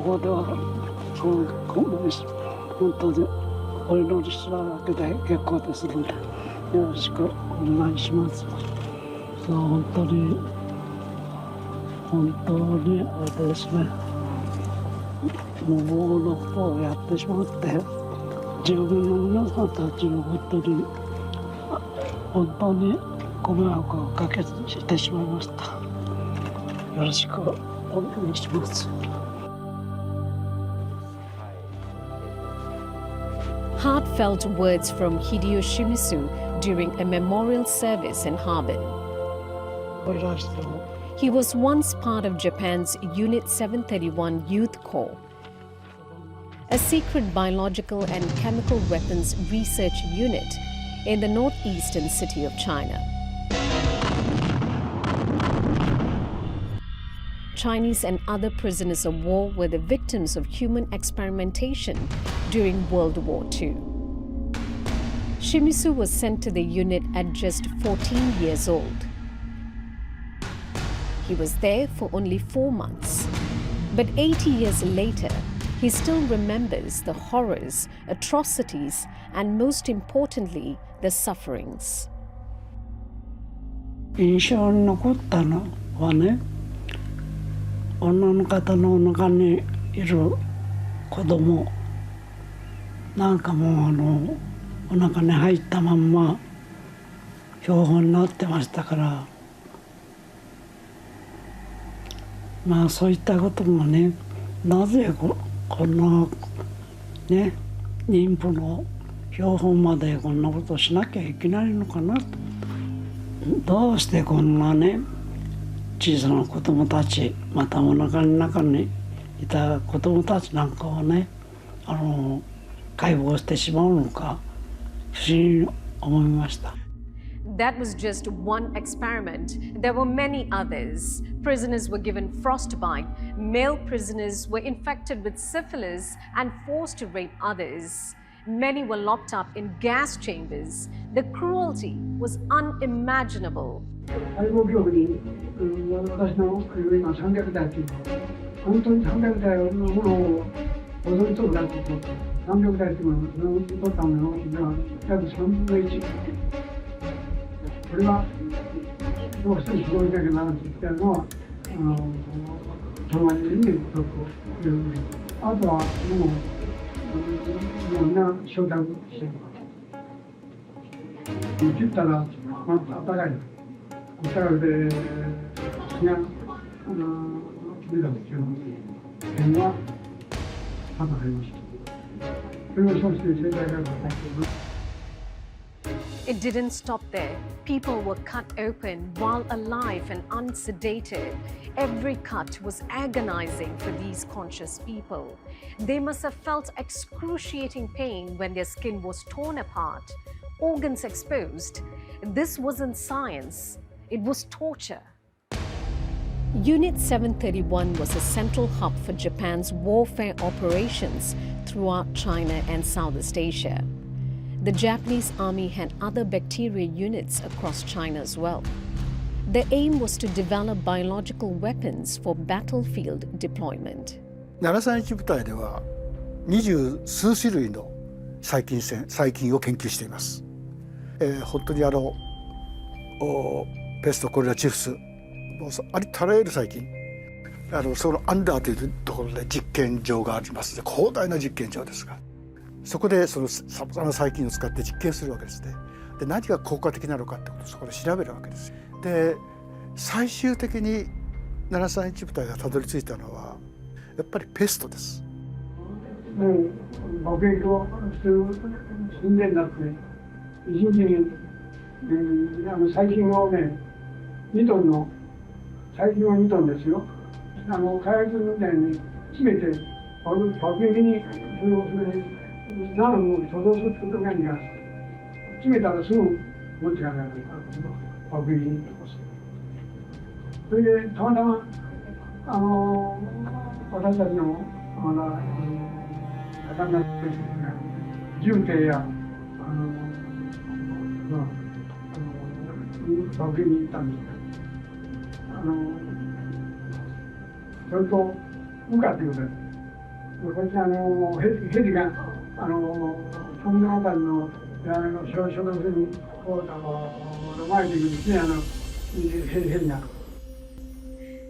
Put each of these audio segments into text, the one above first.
こでは本当にお祈りするだけで結構ですので、よろしくお願いします。そう、本当にあれですね、無謀なことをやってしまって、住民の皆さんたちの本当にご迷惑をおかけしてしまいました。よろしくお願いします。Heartfelt words from Hideo Shimizu during a memorial service in Harbin. He was once part of Japan's Unit 731 Youth Corps, a secret biological and chemical weapons research unit in the northeastern city of China. Chinese and other prisoners of war were the victims of human experimentation during World War II. Shimizu was sent to the unit at just 14 years old. He was there for only 4 months. But 80 years later, he still remembers the horrors, atrocities, and most importantly, the sufferings. 印象に残ったのはね、女の方のお腹にいる子供なんかもお腹に入ったまんま標本になってましたから、まあそういったこともね、なぜこんなね妊婦の標本までこんなことをしなきゃいけないのかなと。どうしてこんなね小さな子供たち、またお腹の中にいた子供たちなんかをね解剖してしまうのか不思議に思いました。That was just one experiment. There were many others. Prisoners were given frostbite. Male prisoners were infected with syphilis and forced to rape others. Many were locked up in gas chambers. The cruelty was unimaginable. 解剖記録に私の今300台という本当に300台のものを保存取るだけと300台というものを取ったものが約3分の1。これはどうしてもすごいだけならと言ってるのはたまにねというあとはもうみんな承諾してる。切ったらまず暖かい。暖かくて그냥 우리가 대화 하나 알고 싶어. 그리고 솔직히 제가 It didn't stop there. People were cut open while alive and unsedated. Every cut was agonizing for these conscious people. They must have felt excruciating pain when their skin was torn apart, organs exposed. This wasn't science. It was torture. Unit 731 was a central hub for Japan's warfare operations throughout China and Southeast Asia. The Japanese army had other bacteria units across China as well. The aim was to develop biological weapons for battlefield deployment. 731部隊では20数種類の細菌を研究しています。本当にペスト、コレラ、チフス、ありとあらゆる細菌、そのアンダーというところで実験場がありますので、広大な実験場ですが、そこでそのさまざまな細菌を使って実験するわけですね。で、何が効果的なのかってことをそこで調べるわけです。で、最終的に731部隊がたどり着いたのはやっぱりペストです。もう爆撃をする寸前になって一日に細菌をね2トンの細菌を2トンですよ。火薬みたいに詰めて爆撃にそれをナノを貯蔵することがいいから詰めたらすぐ持ちがなる爆撃に起こす。それでたまたま私たちの重慶や爆撃に行ったんですけど、それと向かってくれこっちヘリがトンネル間の所得にこう前でいくんですね、ヘリが。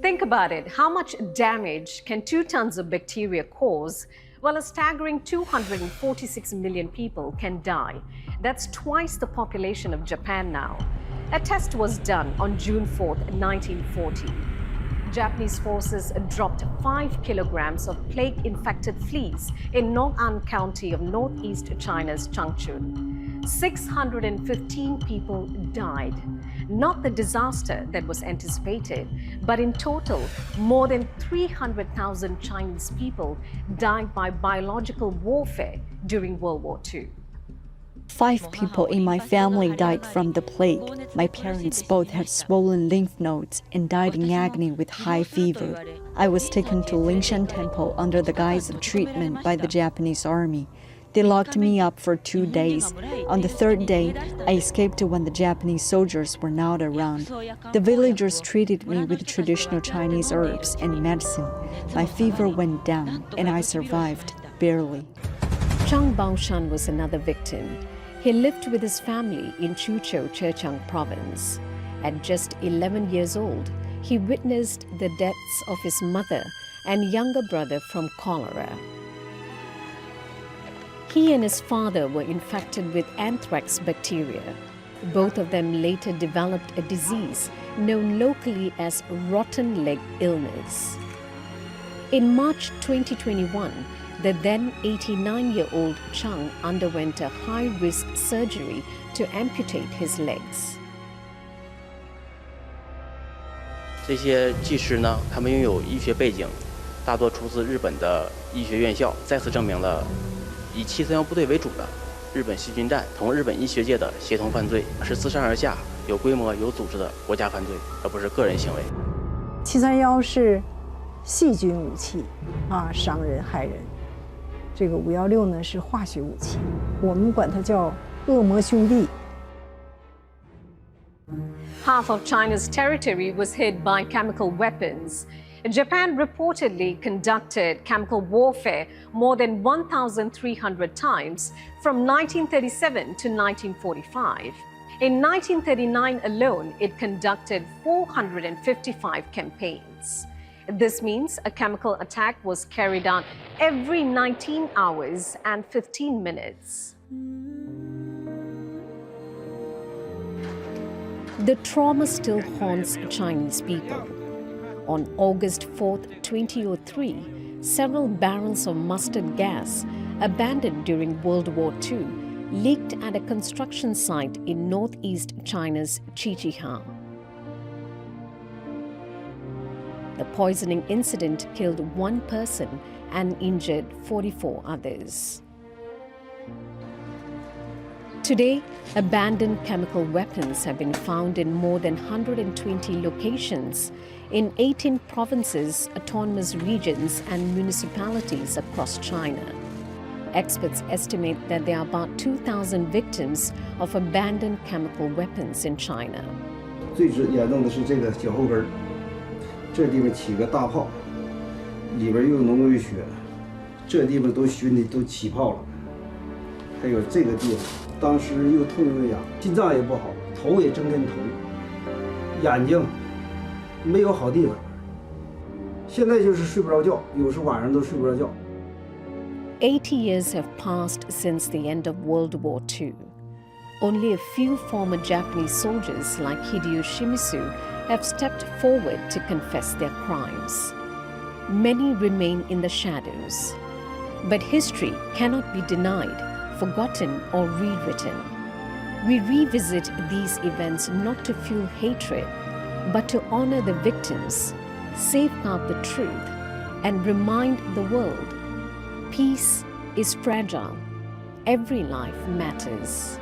Think about it. How much damage can 2 tons of bacteria cause? Well, a staggering 246 million people can die. That's twice the population of Japan now. A test was done on June 4th, 1940. Japanese forces dropped 5 kilograms of plague-infected fleas in Nong'an County of northeast China's Changchun. 615 people died. Not the disaster that was anticipated, but in total, more than 300,000 Chinese people died by biological warfare during World War II. 5 people in my family died from the plague. My parents both had swollen lymph nodes and died in agony with high fever. I was taken to Lingshan Temple under the guise of treatment by the Japanese army. They locked me up for 2 days. On the 3rd day, I escaped when the Japanese soldiers were not around. The villagers treated me with traditional Chinese herbs and medicine. My fever went down and I survived, barely. Chang Baoshan was another victim. He lived with his family in Chuzhou, Zhejiang province. At just 11 years old, he witnessed the deaths of his mother and younger brother from cholera. He and his father were infected with anthrax bacteria. Both of them later developed a disease known locally as rotten leg illness. In March 2021, the then 89-year-old Chang underwent a high-risk surgery to amputate his legs. 这些技师呢，他们拥有医学背景，大多出自日本的医学院校，再次证明了以731部队为主的日本细菌战同日本医学界的协同犯罪是自上而下、有规模、有组织的国家犯罪，而不是个人行为。731是细菌武器啊，伤人害人。这个516呢是化学武器，我们管它叫恶魔兄弟。 Half of China's territory was hit by chemical weapons. Japan reportedly conducted chemical warfare more than 1,300 times from 1937 to 1945. In 1939 alone, it conducted 455 campaigns. This means a chemical attack was carried out every 19 hours and 15 minutes. The trauma still haunts Chinese people. On August 4th, 2003, several barrels of mustard gas abandoned during World War II leaked at a construction site in northeast China's Zhejiang. The poisoning incident killed 1 person and injured 44 others. Today, abandoned chemical weapons have been found in more than 120 locations in 18 provinces, autonomous regions, and municipalities across China. Experts estimate that there are about 2,000 victims of abandoned chemical weapons in China. 最严重的是这个脚后跟，这地方起个大泡，里边又浓又血，这地方都熏的都起泡了。还有这个地方，当时又痛又痒，心脏也不好，头也整天疼，眼睛没有好地方。现在就是睡不着觉，有时晚上都睡不着觉。 80 years have passed since the end of World War II. Only a few former Japanese soldiers like Hideo Shimizu have stepped forward to confess their crimes. Many remain in the shadows. But history cannot be denied, forgotten, or rewritten. We revisit these events not to fuel hatred, but to honor the victims, safeguard the truth, and remind the world peace is fragile. Every life matters.